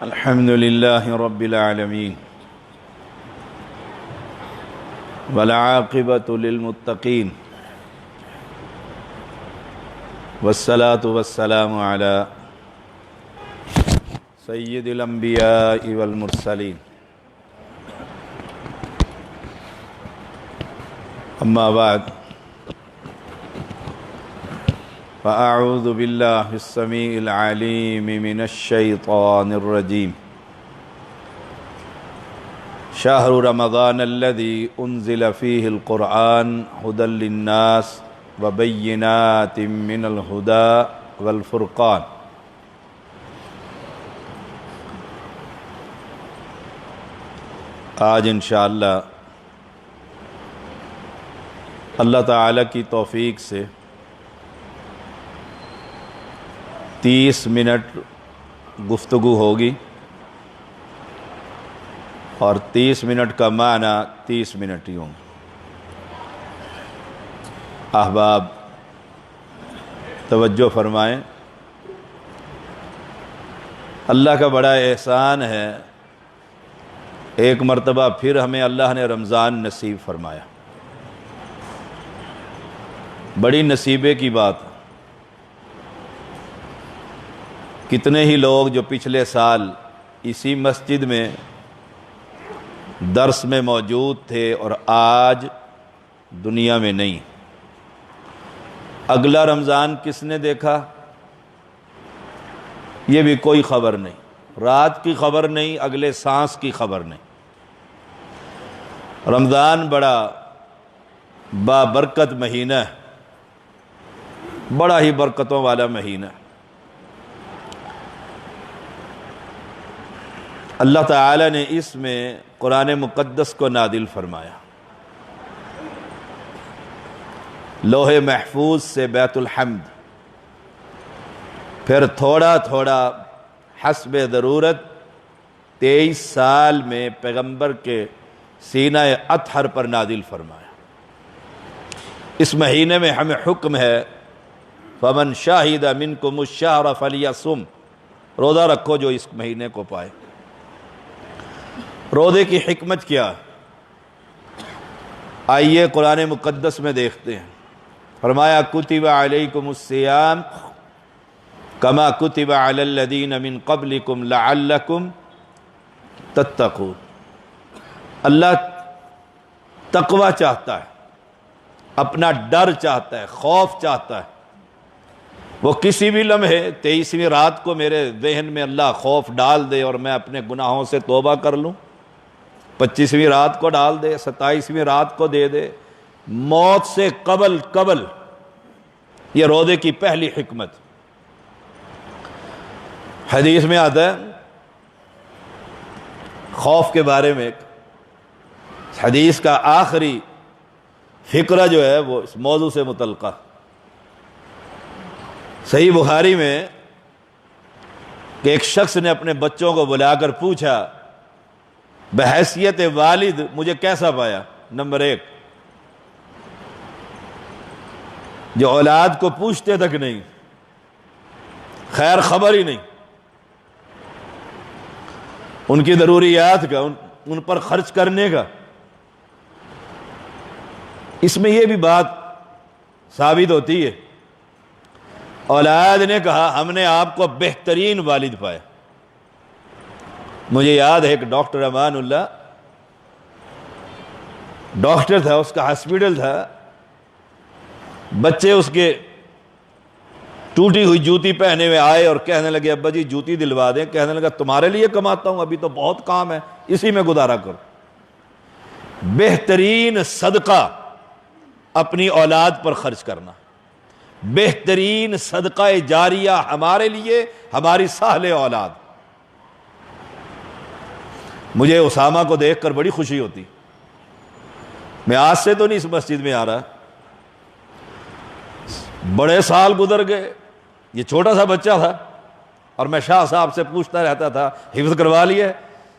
الحمد لله رب العالمين والعاقبة للمتقين والصلاة والسلام على سيد الأنبياء والمرسلين أما بعد فأعوذ بالله السميع العليم من الشيطان الرجيم شهر رمضان الذي أنزل فيه القرآن هدى للناس وبينات من الهدى والفرقان آج انشاءاللہ اللہ تعالیٰ کی توفیق سے 30 منٹ گفتگو ہوگی اور 30 منٹ کا معنی 30 منٹ ہی ہوں گے۔ احباب توجہ فرمائیں، اللہ کا بڑا احسان ہے، ایک مرتبہ پھر ہمیں اللہ نے رمضان نصیب فرمایا۔ بڑی نصیبے کی بات ہے۔ کتنے ہی لوگ جو پچھلے سال اسی مسجد میں درس میں موجود تھے اور آج دنیا میں نہیں۔ اگلا رمضان کس نے دیکھا؟ یہ بھی کوئی خبر نہیں، رات کی خبر نہیں، اگلے سانس کی خبر نہیں۔ رمضان بڑا بابرکت مہینہ ہے، بڑا ہی برکتوں والا مہینہ ہے۔ اللہ تعالی نے اس میں قرآن مقدس کو نازل فرمایا، لوح محفوظ سے بیت الحمد، پھر تھوڑا تھوڑا حسب ضرورت 23 سال میں پیغمبر کے سینہ اطہر پر نازل فرمایا۔ اس مہینے میں ہمیں حکم ہے فمن شاہد منکم الشہر فلیصم، روزہ رکھو جو اس مہینے کو پائے۔ روزے کی حکمت کیا؟ آئیے قرآن مقدس میں دیکھتے ہیں۔ فرمایا کتب علیکم الصیام کما کتب علی الذین من قبلکم لعلکم تتقون۔ اللہ تقوی چاہتا ہے، اپنا ڈر چاہتا ہے، خوف چاہتا ہے۔ وہ کسی بھی لمحے 23ویں رات کو میرے ذہن میں اللہ خوف ڈال دے اور میں اپنے گناہوں سے توبہ کر لوں، 25ویں رات کو ڈال دے، 27ویں رات کو دے دے، موت سے قبل یہ روزے کی پہلی حکمت۔ حدیث میں آتا ہے خوف کے بارے میں، حدیث کا آخری فقرہ جو ہے وہ اس موضوع سے متعلقہ۔ صحیح بخاری میں کہ ایک شخص نے اپنے بچوں کو بلا کر پوچھا بحیثیت والد مجھے کیسا پایا؟ نمبر 1، جو اولاد کو پوچھتے تک نہیں، خیر خبر ہی نہیں، ان کی ضروریات کا، ان پر خرچ کرنے کا۔ اس میں یہ بھی بات ثابت ہوتی ہے، اولاد نے کہا ہم نے آپ کو بہترین والد پایا۔ مجھے یاد ہے ایک ڈاکٹر امان اللہ ڈاکٹر تھا، اس کا ہاسپٹل تھا، بچے اس کے ٹوٹی ہوئی جوتی پہنے ہوئے آئے اور کہنے لگے ابا جی جوتی دلوا دیں۔ کہنے لگا تمہارے لیے کماتا ہوں، ابھی تو بہت کام ہے، اسی میں گزارا کرو۔ بہترین صدقہ اپنی اولاد پر خرچ کرنا، بہترین صدقہ جاریہ ہمارے لیے ہماری صالح اولاد۔ مجھے اسامہ کو دیکھ کر بڑی خوشی ہوتی۔ میں آج سے تو نہیں اس مسجد میں آ رہا، بڑے سال گزر گئے، یہ چھوٹا سا بچہ تھا اور میں شاہ صاحب سے پوچھتا رہتا تھا حفظ کروا لیے۔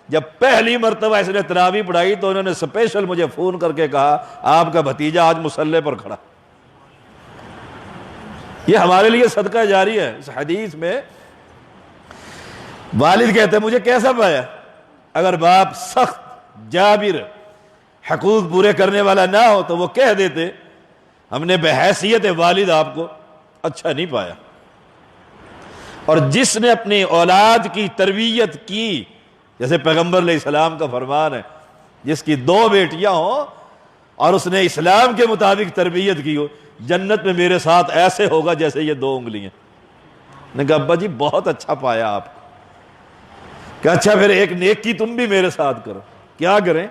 جب پہلی مرتبہ اس نے تراویح پڑھائی تو انہوں نے اسپیشل مجھے فون کر کے کہا آپ کا بھتیجا آج مصلی پر کھڑا۔ یہ ہمارے لیے صدقہ جاری ہے۔ اس حدیث میں والد کہتے ہیں مجھے کیسا پایا؟ اگر باپ سخت جابر حقوق پورے کرنے والا نہ ہو تو وہ کہہ دیتے ہم نے بحیثیت والد آپ کو اچھا نہیں پایا. اور جس نے اپنی اولاد کی تربیت کی، جیسے پیغمبر علیہ السلام کا فرمان ہے، جس کی 2 بیٹیاں ہوں اور اس نے اسلام کے مطابق تربیت کی ہو، جنت میں میرے ساتھ ایسے ہوگا جیسے یہ 2 انگلیاں. نے کہا ابا جی بہت اچھا پایا آپ کو. کہ اچھا پھر ایک نیکی تم بھی میرے ساتھ کرو. کیا کریں؟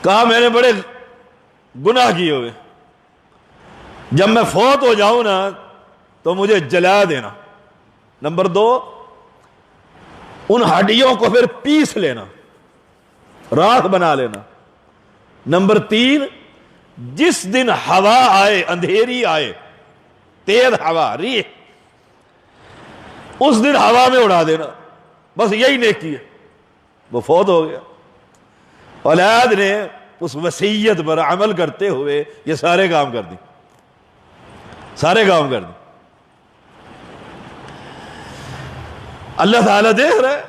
کہا میں نے بڑے گناہ کیے ہوئے، جب میں فوت ہو جاؤں نا تو مجھے جلا دینا. نمبر 2 ان ہڈیوں کو پھر پیس لینا، راکھ بنا لینا. نمبر 3 جس دن ہوا آئے، اندھیری آئے، تیز ہوا، ریح، اس دن ہوا میں اڑا دینا. بس یہی نیکی ہے. وہ فوت ہو گیا. اولاد نے اس وصیت پر عمل کرتے ہوئے یہ سارے کام کر دی، سارے کام کر دی. اللہ تعالیٰ دیکھ رہے.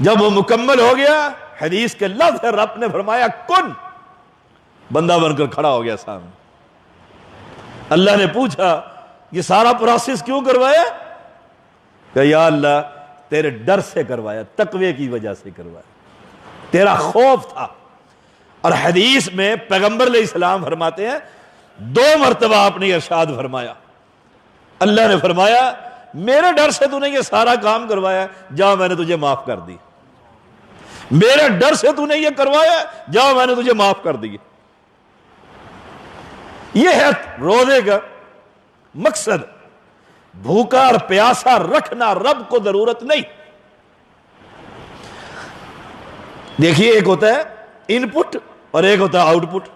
جب وہ مکمل ہو گیا، حدیث کے لفظ ہے، رب نے فرمایا کن، بندہ بن کر کھڑا ہو گیا سامنے. اللہ نے پوچھا یہ سارا پروسیس کیوں کروایا؟ کہ یا اللہ تیرے ڈر سے کروایا، تقوی کی وجہ سے کروایا، تیرا خوف تھا. اور حدیث میں پیغمبر علیہ السلام فرماتے ہیں 2 مرتبہ آپ نے ارشاد فرمایا، اللہ نے فرمایا میرے ڈر سے تو نے یہ سارا کام کروایا، جا میں نے تجھے معاف کر دی. میرے ڈر سے تو نے یہ کروایا، جا میں نے تجھے معاف کر دی. یہ ہے روزے کا مقصد. بھوکا اور پیاسا رکھنا رب کو ضرورت نہیں. دیکھیے ایک ہوتا ہے ان پٹ اور ایک ہوتا ہے آؤٹ پٹ.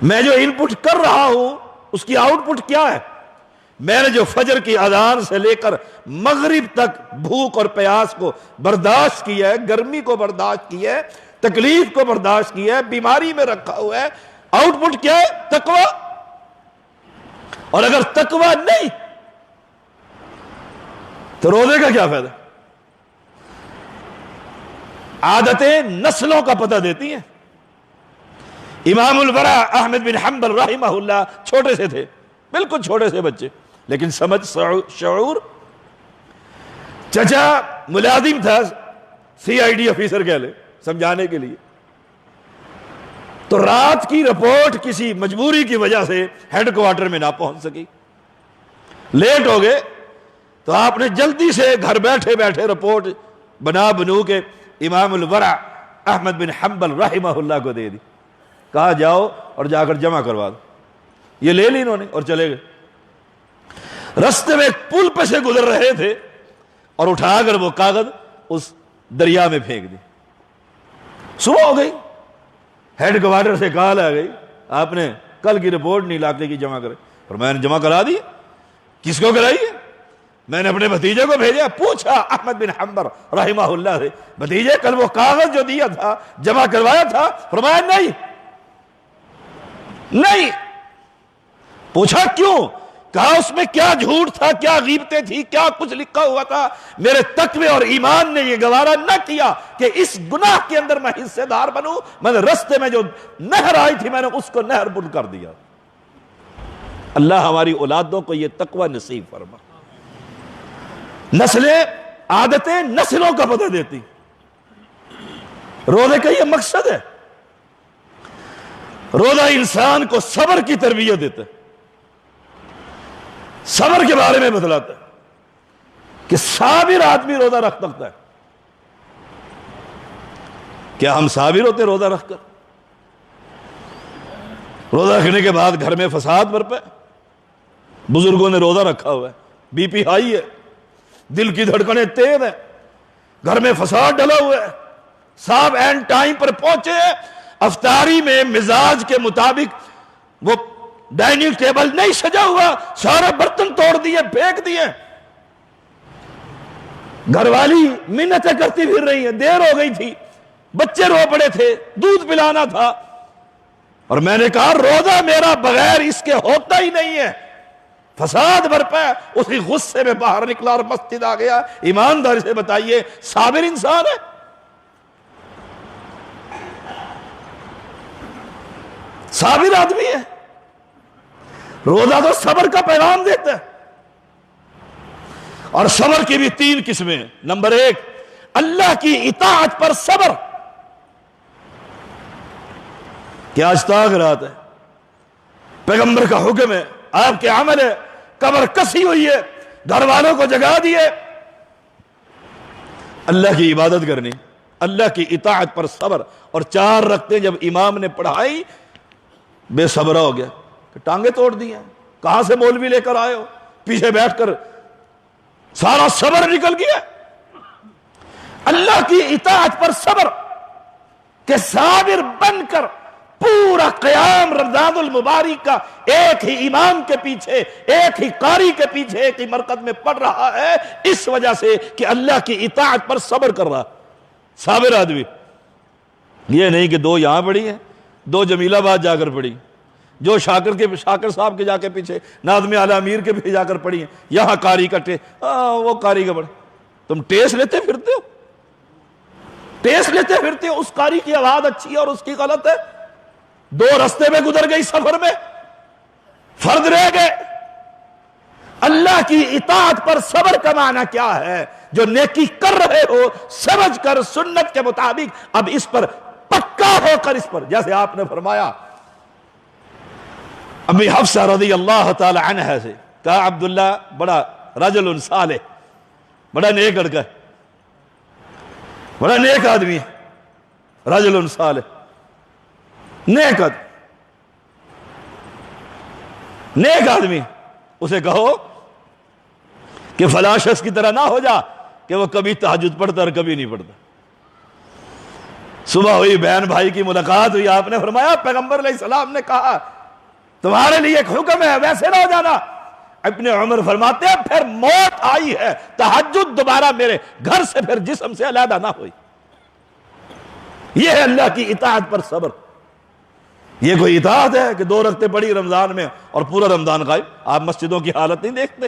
میں جو ان پٹ کر رہا ہوں اس کی آؤٹ پٹ کیا ہے؟ میں نے جو فجر کی اذان سے لے کر مغرب تک بھوک اور پیاس کو برداشت کیا ہے، گرمی کو برداشت کیا ہے، تکلیف کو برداشت کیا ہے، بیماری میں رکھا ہوا ہے، آؤٹ پٹ کیا ہے؟ تقوی. اور اگر تقوی نہیں تو روزے کا کیا فائدہ؟ عادتیں نسلوں کا پتہ دیتی ہیں. امام الورا احمد بن حنبل رحمہ اللہ چھوٹے سے تھے، بالکل چھوٹے سے بچے، لیکن سمجھ، شعور. چچا ملازم تھا، CID آفیسر کہہ لے سمجھانے کے لیے. تو رات کی رپورٹ کسی مجبوری کی وجہ سے ہیڈ کوارٹر میں نہ پہنچ سکی، لیٹ ہو گئے. تو آپ نے جلدی سے گھر بیٹھے بیٹھے رپورٹ بنو کے امام الورع احمد بن حنبل رحمہ اللہ کو دے دی. کہا جاؤ اور جا کر جمع کروا دو. یہ لے لی انہوں نے اور چلے گئے. رستے میں ایک پل پہ سے گزر رہے تھے اور اٹھا کر وہ کاغذ اس دریا میں پھینک دی. صبح ہو گئی، ہیڈ کوارٹر سے کال آ گئی، آپ نے کل کی رپورٹ نہیں علاقے کی جمع کرے. اور میں نے جمع کرا دی. کس کو کرائی ہے؟ میں نے اپنے بھتیجے کو بھیجا. پوچھا احمد بن حنبل رحمہ اللہ سے، بھتیجے کل وہ کاغذ جو دیا تھا جمع کروایا تھا؟ فرمایا نہیں. پوچھا کیوں؟ کہا اس میں کیا جھوٹ تھا، کیا غیبتیں تھی، کیا کچھ لکھا ہوا تھا. میرے تقوی اور ایمان نے یہ گوارا نہ کیا کہ اس گناہ کے اندر میں حصے دار بنوں. میں نے رستے میں جو نہر آئی تھی میں نے اس کو نہر بند کر دیا. اللہ ہماری اولادوں کو یہ تقوی نصیب فرما. نسلیں، عادتیں نسلوں کا پتہ دیتی. روزے کا یہ مقصد ہے. روزہ انسان کو صبر کی تربیت دیتا ہے، صبر کے بارے میں بتلاتا ہے کہ صابر آدمی روزہ رکھ سکتا ہے. کیا ہم صابر ہوتے روزہ رکھ کر؟ روزہ رکھنے کے بعد گھر میں فساد برپا ہے. بزرگوں نے روزہ رکھا ہوا ہے، BP ہائی ہے، دل کی دھڑکنیں تیز ہیں، گھر میں فساد ڈلا ہوا ہے. صاحب اینڈ ٹائم پر پہنچے، افطاری میں مزاج کے مطابق وہ ڈائننگ ٹیبل نہیں سجا ہوا، سارے برتن توڑ دیے، پھینک دیے. گھر والی منتیں کرتی پھر رہی ہیں، دیر ہو گئی تھی، بچے رو پڑے تھے، دودھ پلانا تھا. اور میں نے کہا روزہ میرا بغیر اس کے ہوتا ہی نہیں ہے. فساد برپا ہے، اسی غصے میں باہر نکلا اور مسجد آ گیا۔ ایمانداری سے بتائیے صابر انسان ہے؟ صابر آدمی ہے؟ روزہ تو صبر کا پیغام دیتا ہے۔ اور صبر کی بھی 3 قسمیں ہیں۔ نمبر 1، اللہ کی اطاعت پر صبر۔ کیا اشتاق رات ہے، پیغمبر کا حکم ہے، آپ کے عمل ہے، قبر کسی ہوئی ہے، گھر والوں کو جگا دیے، اللہ کی عبادت کرنی، اللہ کی اطاعت پر صبر۔ اور 4 رکعتیں جب امام نے پڑھائی بے صبرہ ہو گیا کہ ٹانگیں توڑ دی ہیں، کہاں سے مولوی لے کر آئے ہو، پیچھے بیٹھ کر سارا صبر نکل گیا۔ اللہ کی اطاعت پر صبر کہ صابر بن کر پورا قیام رمضان المبارک کا ایک ہی امام کے پیچھے، ایک ہی قاری کے پیچھے، ایک ہی مرکز میں پڑھ رہا ہے، اس وجہ سے کہ اللہ کی اطاعت پر صبر کر رہا۔ صابر آدمی یہ نہیں کہ 2 یہاں پڑھی ہیں، 2 جمیل آباد جا کر پڑھی، جو شاکر صاحب کے جا کے پیچھے، ناظم اعلی امیر کے پیچھے جا کر پڑھی ہیں، یہاں قاری کا وہ قاری کا پڑھ۔ تم ٹیسٹ لیتے پھرتے ہو، ٹیسٹ لیتے پھرتے ہو، اس قاری کی آواز اچھی ہے اور اس کی غلط ہے، 2 رستے میں گزر گئی، سفر میں فرد رہ گئے۔ اللہ کی اطاعت پر صبر کا معنی کیا ہے؟ جو نیکی کر رہے ہو سمجھ کر سنت کے مطابق اب اس پر پکا ہو کر اس پر، جیسے آپ نے فرمایا امی حفصہ رضی اللہ تعالی عنہ سے، کہا عبداللہ بڑا رجل صالح، بڑا نیک لڑکا ہے، بڑا نیک آدمی ہے، رجل صالح، نیک آدمی، اسے کہو کہ فلاں شخص کی طرح نہ ہو جا کہ وہ کبھی تہجد پڑھتا اور کبھی نہیں پڑھتا۔ صبح ہوئی، بہن بھائی کی ملاقات ہوئی، آپ نے فرمایا پیغمبر علیہ السلام نے کہا تمہارے لیے ایک حکم ہے، ویسے نہ ہو جانا۔ ابن عمر فرماتے ہیں پھر موت آئی ہے، تہجد دوبارہ میرے گھر سے پھر جسم سے علیحدہ نہ ہوئی۔ یہ ہے اللہ کی اطاعت پر صبر۔ یہ کوئی اطاعت ہے کہ 2 رکعتیں پڑھی رمضان میں اور پورا رمضان غائب؟ آپ مسجدوں کی حالت نہیں دیکھتے؟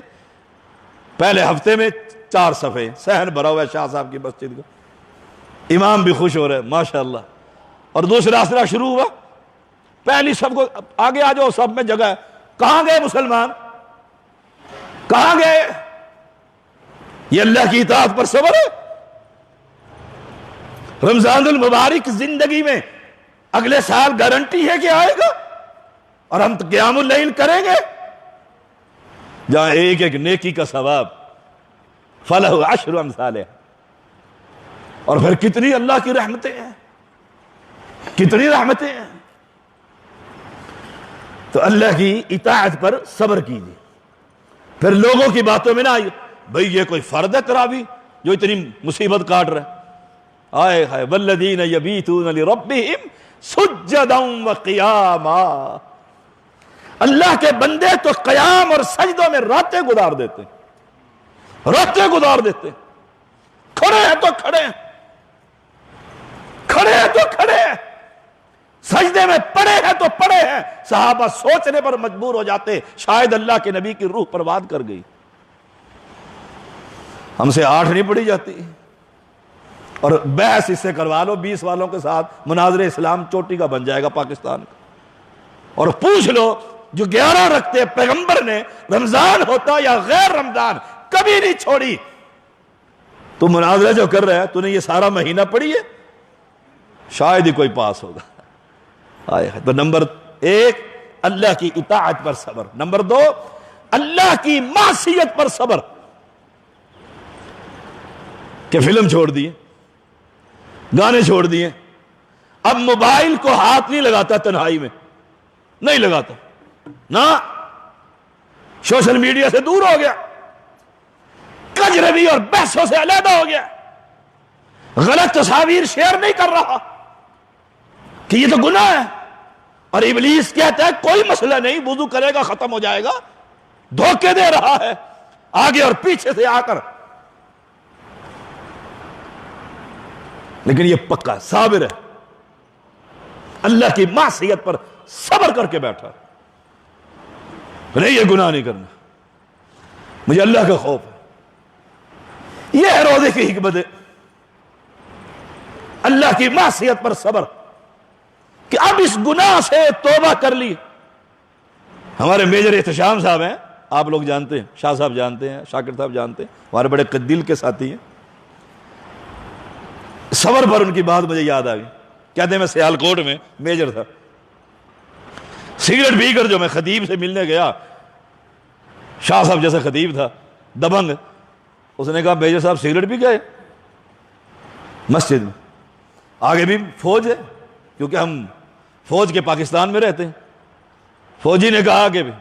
پہلے ہفتے میں 4 صفحے، صحن بھرا ہوا ہے شاہ صاحب کی مسجد کا، امام بھی خوش ہو رہے ہیں ماشاءاللہ، اور دوسرا اسرا شروع ہوا، پہلی سب کو آگے آ جاؤ، سب میں جگہ ہے۔ کہاں گئے مسلمان؟ کہاں گئے؟ یہ اللہ کی اطاعت پر صبر ہے۔ رمضان المبارک زندگی میں اگلے سال گارنٹی ہے کہ آئے گا، اور ہم قیام اللیل کریں گے، جہاں ایک ایک نیکی کا ثواب فلہ عشر امثالہ، اور پھر کتنی اللہ کی رحمتیں ہیں، کتنی رحمتیں ہیں۔ تو اللہ کی اطاعت پر صبر کیجیے، پھر لوگوں کی باتوں میں نہ آئیے، بھئی یہ کوئی فرد ہے تراویح جو اتنی مصیبت کاٹ رہا ہے؟ آئے ہائے والذین یبیتون لربہم سجدا وقیاما، اللہ کے بندے تو قیام اور سجدوں میں راتیں گزار دیتے، راتیں گزار دیتے، کھڑے ہیں تو کھڑے ہیں، کھڑے ہیں تو کھڑے ہیں، سجدے میں پڑے ہیں تو پڑے ہیں۔ صحابہ سوچنے پر مجبور ہو جاتے شاید اللہ کے نبی کی روح پرواد کر گئی، ہم سے 8 نہیں پڑھی جاتی، اور بحث اس سے کروا لو 20 والوں کے ساتھ، مناظر اسلام چوٹی کا بن جائے گا پاکستان کا، اور پوچھ لو جو 11 رکھتے پیغمبر نے رمضان ہوتا یا غیر رمضان کبھی نہیں چھوڑی، تو مناظرہ جو کر رہا ہے تو نے یہ سارا مہینہ پڑھی ہے؟ شاید ہی کوئی پاس ہوگا۔ تو نمبر 1 اللہ کی اطاعت پر صبر، نمبر 2 اللہ کی معصیت پر صبر، کہ فلم چھوڑ دیے، گانے چھوڑ دیے، اب موبائل کو ہاتھ نہیں لگاتا، تنہائی میں نہیں لگاتا، نہ سوشل میڈیا سے دور ہو گیا، کجروی اور بحثوں سے علیحدہ ہو گیا، غلط تصاویر شیئر نہیں کر رہا کہ یہ تو گناہ ہے، اور ابلیس کہتا ہے کوئی مسئلہ نہیں، وضو کرے گا ختم ہو جائے گا، دھوکے دے رہا ہے آگے اور پیچھے سے آ کر، لیکن یہ پکا صابر ہے، اللہ کی معصیت پر صبر کر کے بیٹھا، نہیں یہ گناہ نہیں کرنا، مجھے اللہ کا خوف ہے۔ یہ ہے روزے کی حکمت، اللہ کی معصیت پر صبر، کہ اب اس گناہ سے توبہ کر لی۔ ہمارے میجر احتشام صاحب ہیں، آپ لوگ جانتے ہیں، شاہ صاحب جانتے ہیں، شاکر صاحب جانتے ہیں، ہمارے بڑے دل کے ساتھی ہیں۔ صبر پر ان کی بات مجھے یاد آ گئی۔ کہتے ہیں میں سیالکوٹ میں میجر تھا، سگریٹ پی کر جو میں خطیب سے ملنے گیا، شاہ صاحب جیسا خطیب تھا دبنگ، اس نے کہا میجر صاحب سگریٹ پی گئے مسجد میں؟ آگے بھی فوج ہے، کیونکہ ہم فوج کے پاکستان میں رہتے ہیں۔ فوجی نے کہا آگے بھی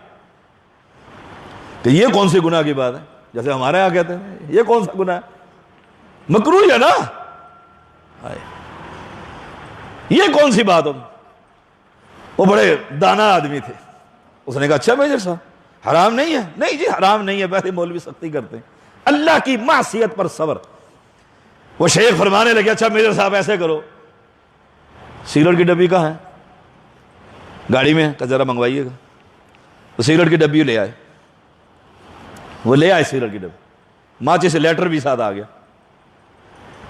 کہ یہ کون سی گناہ کی بات ہے، جیسے ہمارے یہاں کہتے ہیں یہ کون سا گناہ ہے، مکروہ ہے نا، یہ کون سی بات ہو۔ وہ بڑے دانا آدمی تھے، اس نے کہا اچھا میجر صاحب حرام نہیں ہے؟ نہیں جی حرام نہیں ہے، ویسے مولوی سختی کرتے ہیں۔ اللہ کی معصیت پر صبر۔ وہ شیخ فرمانے لگے اچھا میجر صاحب ایسے کرو، سگریٹ کی ڈبی کہاں ہے؟ گاڑی میں ہے، ذرا منگوائیے گا۔ تو سگریٹ کی ڈبی لے آئے، وہ لے آئے سگریٹ کی ڈبی، ماچس سے لیٹر بھی ساتھ آ گیا۔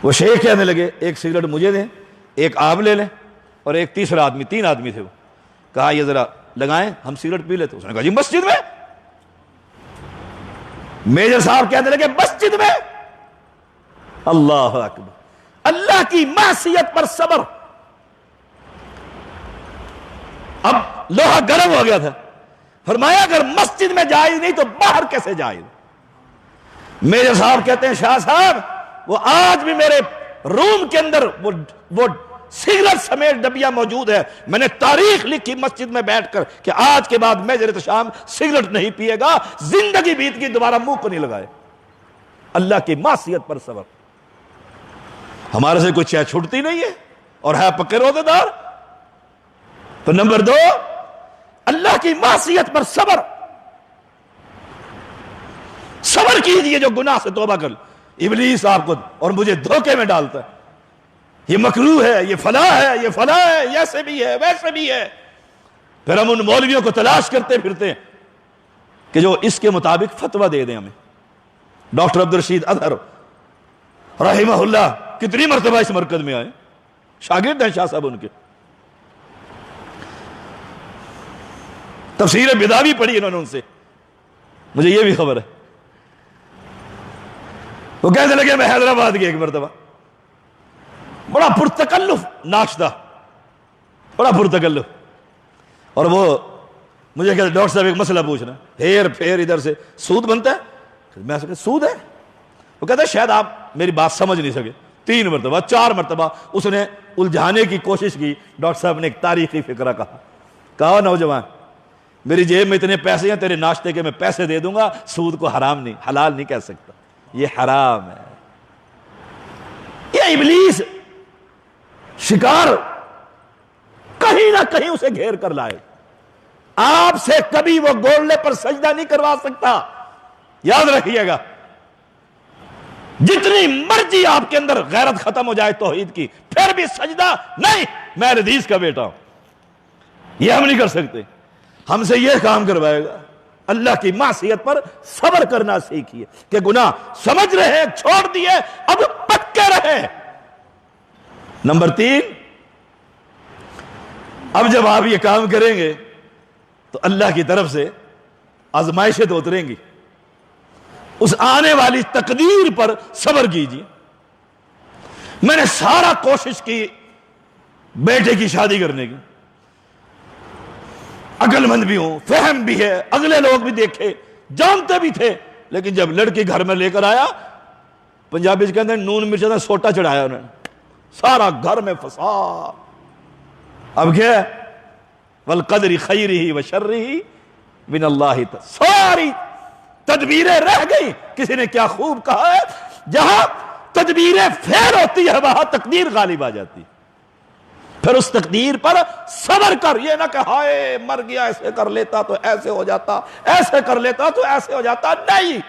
وہ شیخ کہنے لگے ایک سگریٹ مجھے دیں، ایک آپ لے لیں، اور ایک تیسرا آدمی، 3 آدمی تھے، وہ کہا یہ ذرا لگائیں ہم سگریٹ پی لیتے۔ اس نے کہا جی مسجد میں؟ میجر صاحب کہنے لگے مسجد میں؟ اللہ اکبر، اللہ کی معصیت پر صبر۔ اب لوہا گرم ہو گیا تھا، فرمایا اگر مسجد میں جائز نہیں تو باہر کیسے جائز؟ میجر صاحب کہتے ہیں شاہ صاحب وہ آج بھی میرے روم کے اندر وہ سگریٹ سمیت ڈبیاں موجود ہے، میں نے تاریخ لکھی مسجد میں بیٹھ کر کہ آج کے بعد میجر احتشام سگریٹ نہیں پیے گا، زندگی بیت کی دوبارہ منہ کو نہیں لگائے۔ اللہ کی معصیت پر صبر۔ ہمارے سے کوئی چیز چھوٹتی نہیں ہے اور ہے پکے روزے دار۔ تو نمبر 2 اللہ کی معصیت پر صبر۔ صبر کیجئے جو گناہ سے توبہ کر۔ ابلیس آپ کو اور مجھے دھوکے میں ڈالتا ہے، یہ مکروہ ہے، یہ فلاں ہے، یہ فلاں ہے، ایسے بھی ہے ویسے بھی ہے۔ پھر ہم ان مولویوں کو تلاش کرتے پھرتے ہیں کہ جو اس کے مطابق فتویٰ دے دیں ہمیں۔ ڈاکٹر عبدالرشید اظہر رحمہ اللہ کتنی مرتبہ اس مرکز میں آئے، شاگرد ہیں شاہ صاحب ان کے۔ تفسیر بیضاوی پڑھی انہوں نے ان سے، مجھے یہ بھی خبر ہے۔ وہ کہنے لگے میں حیدرآباد گیا ایک مرتبہ، بڑا پرتکلف ناشتہ، بڑا پرتکلف، اور وہ مجھے کہتے ڈاکٹر صاحب ایک مسئلہ پوچھنا، پھر ادھر سے سود بنتا ہے؟ میں کہا سود ہے؟ وہ کہتا ہے شاید آپ میری بات سمجھ نہیں سکے۔ 3 مرتبہ 4 مرتبہ اس نے الجھانے کی کوشش کی۔ ڈاکٹر صاحب نے ایک تاریخی فقرہ کہا نوجوان میری جیب میں اتنے پیسے ہیں، تیرے ناشتے کے میں پیسے دے دوں گا، سود کو حرام نہیں حلال نہیں کہہ سکتا، یہ حرام ہے۔ یہ ابلیس شکار کہیں نہ کہیں اسے گھیر کر لائے، آپ سے کبھی وہ گولنے پر سجدہ نہیں کروا سکتا، یاد رکھیے گا۔ جتنی مرضی آپ کے اندر غیرت ختم ہو جائے توحید کی، پھر بھی سجدہ نہیں، میں حدیث کا بیٹا ہوں، یہ ہم نہیں کر سکتے۔ ہم سے یہ کام کروائے گا۔ اللہ کی معصیت پر صبر کرنا سیکھیے کہ گناہ سمجھ رہے چھوڑ دیے، اب پکے رہے۔ نمبر 3، اب جب آپ یہ کام کریں گے تو اللہ کی طرف سے آزمائشیں تو اتریں گی، اس آنے والی تقدیر پر صبر کیجیے۔ میں نے سارا کوشش کی بیٹے کی شادی کرنے کی، عقل مند بھی ہوں، فہم بھی ہے، اگلے لوگ بھی دیکھے جانتے بھی تھے، لیکن جب لڑکی گھر میں لے کر آیا، پنجابی سے کہتے ہیں نون مرچ کا سوٹا چڑھایا انہوں نے، سارا گھر میں فساد۔ اب کیا ہے؟ والقدر خیرہ وشرہ من اللہ، ساری تدبیریں رہ گئی۔ کسی نے کیا خوب کہا ہے، جہاں تدبیریں فیل ہوتی ہے وہاں تقدیر غالب آ جاتی۔ پھر اس تقدیر پر صبر کر، یہ نہ کہ ہائے مر گیا، ایسے کر لیتا تو ایسے ہو جاتا، ایسے کر لیتا تو ایسے ہو جاتا، نہیں،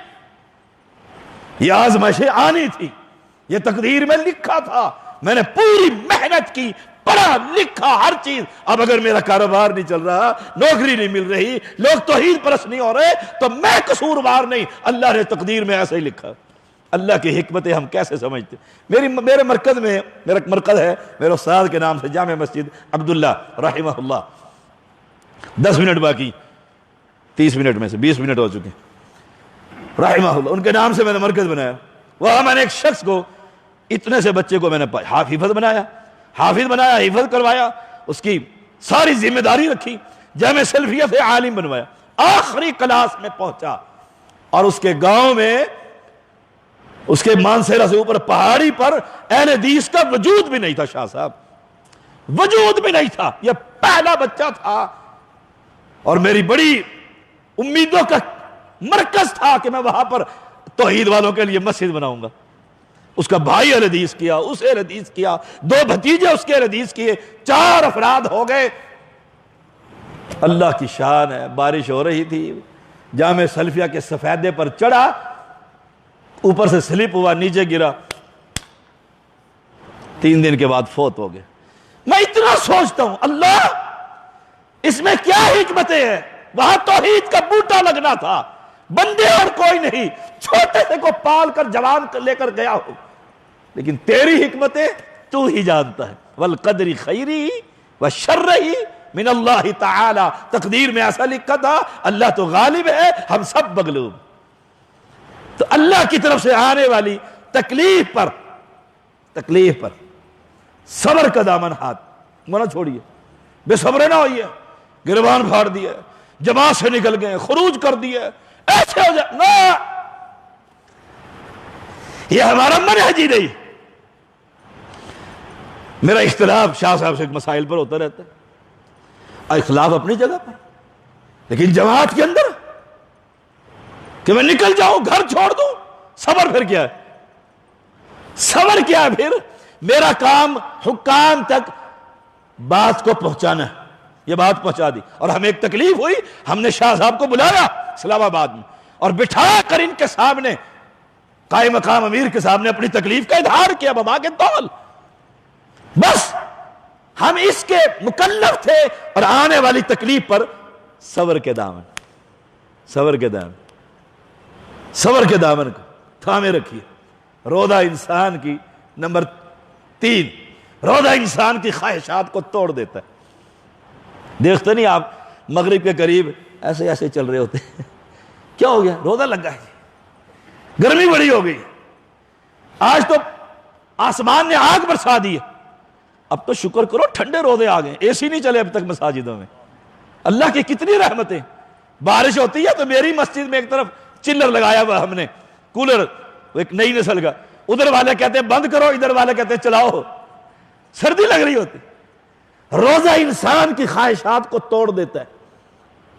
یہ آزمائشیں آنی تھی، یہ تقدیر میں لکھا تھا، میں نے پوری محنت کی، پڑھا لکھا ہر چیز. اب اگر میرا کاروبار نہیں چل رہا, نوکری نہیں مل رہی, لوگ توحید پرست نہیں ہو رہے, تو میں قصوروار نہیں, اللہ نے تقدیر میں ایسے ہی لکھا. اللہ کی حکمتیں ہم کیسے سمجھتے. میرے مرکز میں, میرا مرکز ہے میرے استاد کے نام سے, جامع مسجد عبداللہ رحمہ اللہ. 10 منٹ باقی, 30 منٹ میں سے 20 منٹ ہو چکے. رحمہ اللہ, ان کے نام سے میں نے مرکز بنایا. وہاں میں نے ایک شخص کو, اتنے سے بچے کو میں نے حافظ بنایا, حفظ کروایا, اس کی ساری ذمہ داری رکھی, جامع سلفیہ سے عالم بنوایا, آخری کلاس میں پہنچا. اور اس کے گاؤں میں, اس کے مانسیرا سے اوپر پہاڑی پر اہل حدیث کا وجود بھی نہیں تھا. شاہ صاحب وجود بھی نہیں تھا, یہ پہلا بچہ تھا. اور میری بڑی امیدوں کا مرکز تھا کہ میں وہاں پر توحید والوں کے لیے مسجد بناؤں گا. اس کا بھائی اہل حدیث کیا, اس اہل حدیث کیا, 2 بھتیجے اس کے اہل حدیث کیے, 4 افراد ہو گئے. اللہ کی شان ہے. بارش ہو رہی تھی, جامع سلفیہ کے سفیدے پر چڑھا, اوپر سے سلپ ہوا, نیچے گرا, 3 دن کے بعد فوت ہو گئے. میں اتنا سوچتا ہوں, اللہ اس میں کیا حکمتیں ہیں. وہاں توحید کا بوٹا لگنا تھا, بندے اور کوئی نہیں, چھوٹے سے کو پال کر جوان لے کر گیا ہو, لیکن تیری حکمتیں تو ہی جانتا ہے. والقدر خیری وشرہی من اللہ تعالی, تقدیر میں ایسا لکھا تھا, اللہ تو غالب ہے, ہم سب مغلوب. تو اللہ کی طرف سے آنے والی تکلیف پر صبر کا دامن ہاتھ نہ چھوڑیے. بے صبرے نہ ہوئیے, گریبان پھاڑ دیے, جماعت سے نکل گئے, خروج کر دیے, ایسے ہو جائے نہ, یہ ہمارا منہج ہی نہیں. میرا اختلاف شاہ صاحب سے مسائل پر ہوتا رہتا ہے, اختلاف اپنی جگہ پر, لیکن جماعت کے اندر کہ میں نکل جاؤں, گھر چھوڑ دوں, صبر پھر کیا ہے؟ صبر کیا ہے پھر؟ میرا کام حکام تک بات کو پہنچانا ہے. یہ بات پہنچا دی, اور ہمیں ایک تکلیف ہوئی, ہم نے شاہ صاحب کو بلایا اسلام آباد میں, اور بٹھا کر ان کے سامنے, قائم مقام امیر کے سامنے اپنی تکلیف کا اظہار کیا بما کے طول. بس ہم اس کے مکلف تھے, اور آنے والی تکلیف پر صبر کے دامن کو تھامے رکھیے. روضہ انسان کی نمبر 3, روضہ انسان کی خواہشات کو توڑ دیتا ہے. دیکھتے نہیں آپ مغرب کے قریب ایسے چل رہے ہوتے ہیں, کیا ہو گیا؟ روضہ لگا ہے, گرمی بڑی ہو گئی, آج تو آسمان نے آگ برسا دی ہے. اب تو شکر کرو ٹھنڈے روضے آ گئے, اے سی نہیں چلے اب تک مساجدوں میں. اللہ کی کتنی رحمتیں. بارش ہوتی ہے تو میری مسجد میں ایک طرف چلر لگایا ہوا ہم نے, کولر, ایک نئی نسل کا, ادھر والے کہتے ہیں بند کرو, ادھر والے کہتے ہیں چلاؤ, سردی لگ رہی ہوتی. روزہ انسان کی خواہشات کو توڑ دیتا ہے.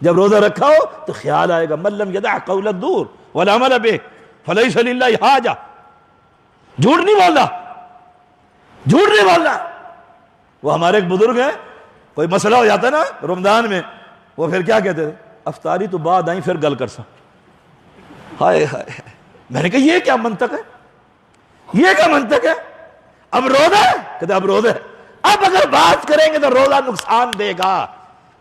جب روزہ رکھا ہو تو خیال آئے گا, من لم یدع قول الزور والعمل بہ فلیس للہ حاجہ. جھوٹ نہیں بولنا. وہ ہمارے ایک بزرگ ہیں, کوئی مسئلہ ہو جاتا نا رمضان میں, وہ پھر کیا کہتے تھے, افطاری تو بعد آئیں پھر گل کر سا. ہائے ہائے, میں نے کہا یہ کیا منطق ہے؟ اب روزہ ہے, کہتے اب روزہ ہے, اب اگر بات کریں گے تو روزہ نقصان دے گا,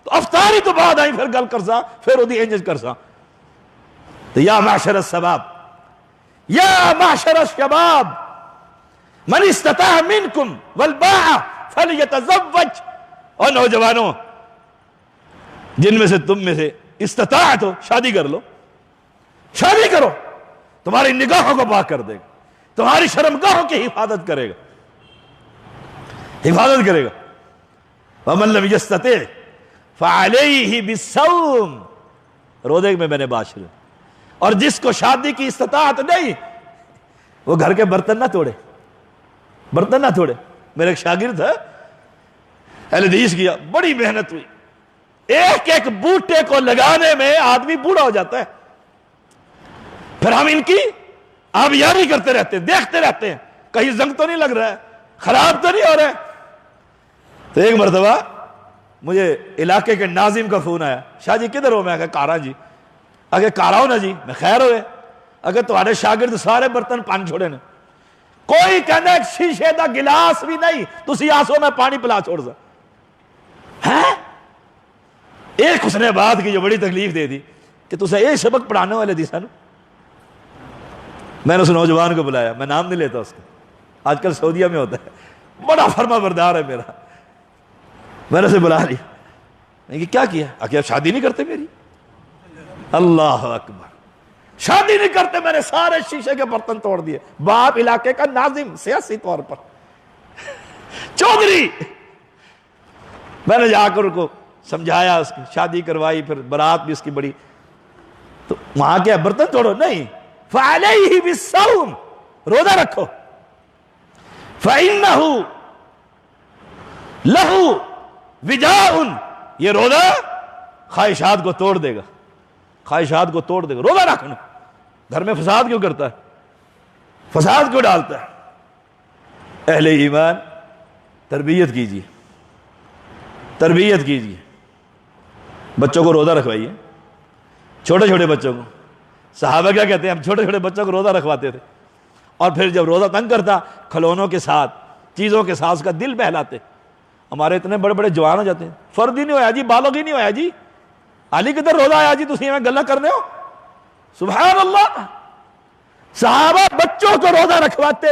تو افطاری تو بعد آئیں پھر گل کر سا, پھر وہ انجز کر سا. تو یا معشر الشباب, یا معشر الشباب, من استطاع منکم والباء فلیتزوج. اور نوجوانوں, جن میں سے تم میں سے استطاعت ہو, شادی کر لو, شادی کرو, تمہاری نگاہوں کو پاک کر دے گا, تمہاری شرمگاہوں کی حفاظت کرے گا. وَمَن لَّمْ يَسْتَطِعْ فَعَلَيْهِ بِالصَّوْمِ. روزے میں نے بات شروع. اور جس کو شادی کی استطاعت نہیں, وہ گھر کے برتن نہ توڑے. میرے ایک شاگرد ہے, اہل حدیث کیا, بڑی محنت ہوئی, ایک ایک بوٹے کو لگانے میں آدمی بوڑھا ہو جاتا ہے. پھر ہم ان کی آبیاری کرتے رہتے ہیں, دیکھتے رہتے ہیں, کہیں زنگ تو نہیں لگ رہا ہے, خراب تو نہیں ہو رہا ہے. تو ایک مرتبہ مجھے علاقے کے ناظم کا فون آیا, شاہ جی کدھر ہو؟ میں کہا کارا جی. اگر کارا ہو نا جی, میں خیر ہوئے, اگر تمہارے شاگرد سارے برتن پانی چھوڑے نے, کوئی کہنا ایک شیشے دا گلاس بھی نہیں تسی آسو میں پانی پلا چھوڑ سا ہے. ایک اس نے بات کی جو بڑی تکلیف دے دی کہ تسے یہ سبق پڑھانے والے دی سانو. میں نے اس نوجوان کو بلایا, میں نام نہیں لیتا اس کا, آج کل سعودیہ میں ہوتا ہے, بڑا فرما بردار ہے میرا. میں نے اسے بلا لیا, میں نے کیا کیا؟ آپ شادی نہیں کرتے میری؟ اللہ اکبر, شادی نہیں کرتے. میں نے سارے شیشے کے برتن توڑ دیے. باپ علاقے کا ناظم سیاسی طور پر چودھری. میں نے جا کر کو سمجھایا, اس کی شادی کروائی, پھر برات بھی اس کی بڑی. تو وہاں کیا برتن توڑو؟ نہیں. فعلیہ بالصوم, روزہ رکھو. فإنہ لہ وجاء, یہ روزہ خواہشات کو توڑ دے گا, خواہشات کو توڑ دے گا. روزہ رکھنا. گھر میں فساد کیوں کرتا ہے؟ فساد کیوں ڈالتا ہے؟ اہل ایمان تربیت کیجیے, تربیت کیجیے. بچوں کو روزہ رکھوائیے, چھوٹے چھوٹے بچوں کو. صحابہ کیا کہتے ہیں؟ ہم چھوٹے چھوٹے بچوں کو روزہ رکھواتے تھے, اور پھر جب روزہ تنگ کرتا کھلونوں کے ساتھ, چیزوں کے ساتھ اس کا دل بہلاتے. ہمارے اتنے بڑے بڑے جوان ہو جاتے ہیں, فرد ہی نہیں ہویا جی, بالغ ہی نہیں ہویا جی, علی کدھر روزہ آیا جی, تسی ہمیں گلہ کرنے ہو. سبحان اللہ. صحابہ بچوں کو روزہ رکھواتے,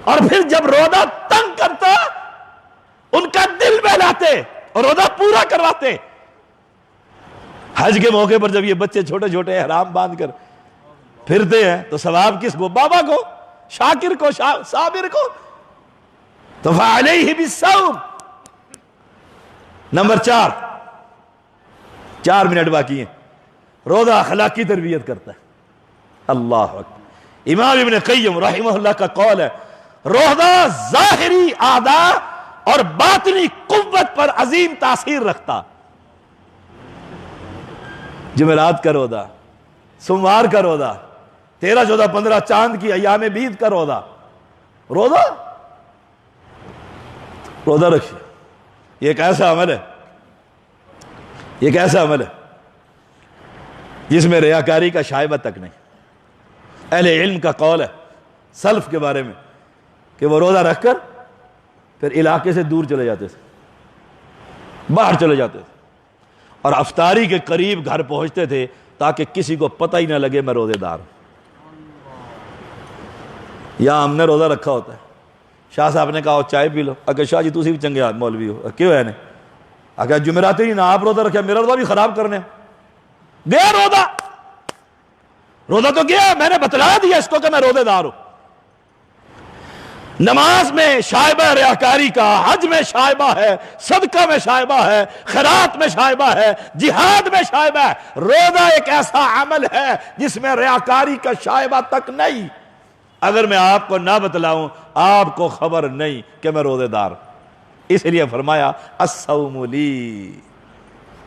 اور پھر جب روزہ تنگ کرتا ان کا دل بہلاتے اور روزہ پورا کرواتے. حج کے موقع پر جب یہ بچے چھوٹے چھوٹے احرام باندھ کر پھرتے ہیں تو ثواب کس کو؟ بابا کو, شاکر کو, صابر کو. تو فعلیہ بالصوم. نمبر 4 منٹ باقی ہیں. روزہ اخلاقی تربیت کرتا ہے. اللہ اکبر. امام ابن قیم رحمہ اللہ کا قول ہے, روزہ ظاہری اعضاء اور باطنی قوت پر عظیم تاثیر رکھتا. جمعرات کا روزہ, سوموار کا روزہ, 13, 14, 15 چاند کی ایام بیت کا روزہ, روزہ رکھیے. یہ ایک ایسا عمل ہے, یہ ایک ایسا عمل ہے جس میں ریاکاری کا شائبہ تک نہیں. اہل علم کا قول ہے سلف کے بارے میں کہ وہ روزہ رکھ کر پھر علاقے سے دور چلے جاتے تھے, باہر چلے جاتے تھے, اور افطاری کے قریب گھر پہنچتے تھے تاکہ کسی کو پتہ ہی نہ لگے میں روزے دار ہوں. یا ہم نے روزہ رکھا ہوتا ہے, شاہ صاحب نے کہا چائے پی لو, اگر شاہ جی تسی بھی چنگے مولوی ہو, کیوں ہے نے اگر جمعرات ہی نہ آپ روزہ رکھا, میرا روزہ بھی خراب کرنے گیا. روزہ تو گیا, میں نے بتلا دیا اس کو کہ میں روزے دار ہوں. نماز میں شائبہ ریاکاری کا, حج میں شائبہ ہے, صدقہ میں شائبہ ہے, خیرات میں شائبہ ہے, جہاد میں شائبہ ہے. روزہ ایک ایسا عمل ہے جس میں ریاکاری کا شائبہ تک نہیں. اگر میں آپ کو نہ بتلاؤں آپ کو خبر نہیں کہ میں روزے دار. اس لیے فرمایا الصوم لی,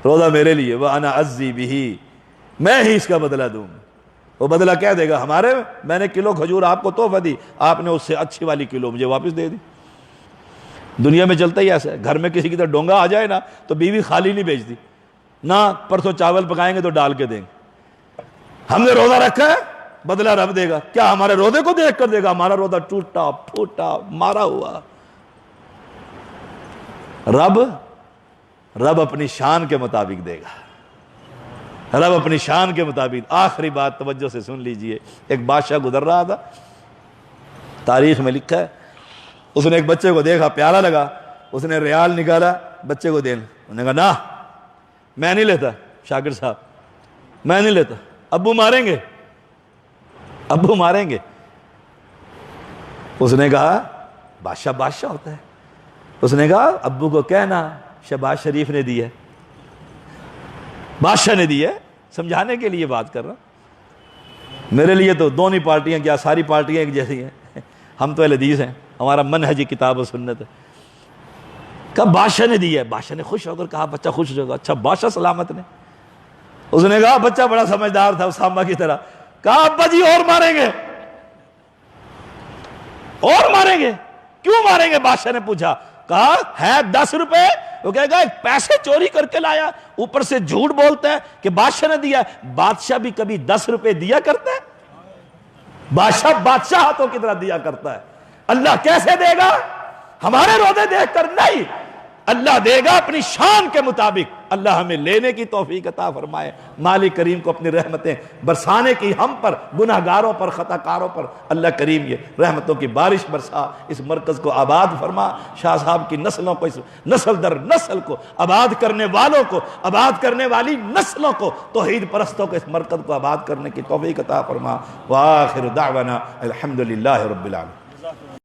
روزہ میرے لیے, وانا اجزی بہ, میں ہی اس کا بدلہ دوں. وہ بدلہ کہہ دے گا ہمارے میں نے کلو کھجور آپ کو تحفہ دی, آپ نے اس سے اچھی والی کلو مجھے واپس دے دی. دنیا میں چلتا ہی ایسا ہے, گھر میں کسی کی طرح ڈونگا آ جائے نا تو بیوی خالی نہیں بھیجتی, نہ پرسوں چاول پکائیں گے تو ڈال کے دیں گے. ہم نے روزہ رکھا ہے, بدلہ رب دے گا. کیا ہمارے روزے کو دیکھ کر دے گا؟ ہمارا روزہ ٹوٹا پھوٹا مارا ہوا. رب اپنی شان کے مطابق دے گا, رب اپنی شان کے مطابق. آخری بات توجہ سے سن لیجئے. ایک بادشاہ گزر رہا تھا, تاریخ میں لکھا ہے, اس نے ایک بچے کو دیکھا, پیارا لگا, اس نے ریال نکالا بچے کو دینا. انہوں نے کہا نا میں نہیں لیتا شاکر صاحب, میں نہیں لیتا, ابو ماریں گے, ابو ماریں گے. اس نے کہا بادشاہ بادشاہ ہوتا ہے. اس نے کہا ابو کو کہنا شہباز شریف نے دی ہے, بادشاہ نے دی ہے, سمجھانے کے لیے بات کر رہا. میرے لیے تو دونوں پارٹیاں کیا ساری پارٹیاں ایک جیسی ہیں, ہم تو اہل حدیث ہیں, ہمارا منہج کتاب و سنت ہے. کہا بادشاہ نے دی ہے. بادشاہ نے خوش ہو کر کہا بچہ خوش ہو گا, اچھا بادشاہ سلامت نے. اس نے کہا بچہ بڑا سمجھدار تھا اسامہ کی طرح, کہا ابا جی اور ماریں گے, اور ماریں گے. کیوں ماریں گے؟ بادشاہ نے پوچھا. کہا ہے 10 روپے. وہ کہے گا پیسے چوری کر کے لایا, اوپر سے جھوٹ بولتا ہے کہ بادشاہ نے دیا. بادشاہ بھی کبھی 10 روپے دیا کرتا ہے. بادشاہ بادشاہتوں کی طرح دیا کرتا ہے. اللہ کیسے دے گا؟ ہمارے روزے دیکھ کر نہیں، اللہ دے گا اپنی شان کے مطابق. اللہ ہمیں لینے کی توفیق عطا فرمائے. مالک کریم کو اپنی رحمتیں برسانے کی ہم پر، گناہ گاروں پر، خطا کاروں پر اللہ کریم یہ رحمتوں کی بارش برسا. اس مرکز کو آباد فرما. شاہ صاحب کی نسلوں کو، اس نسل در نسل کو آباد کرنے والوں کو، آباد کرنے والی نسلوں کو، توحید پرستوں کو اس مرکز کو آباد کرنے کی توفیق عطا فرما. وآخر دعوانا الحمدللہ رب العالمین.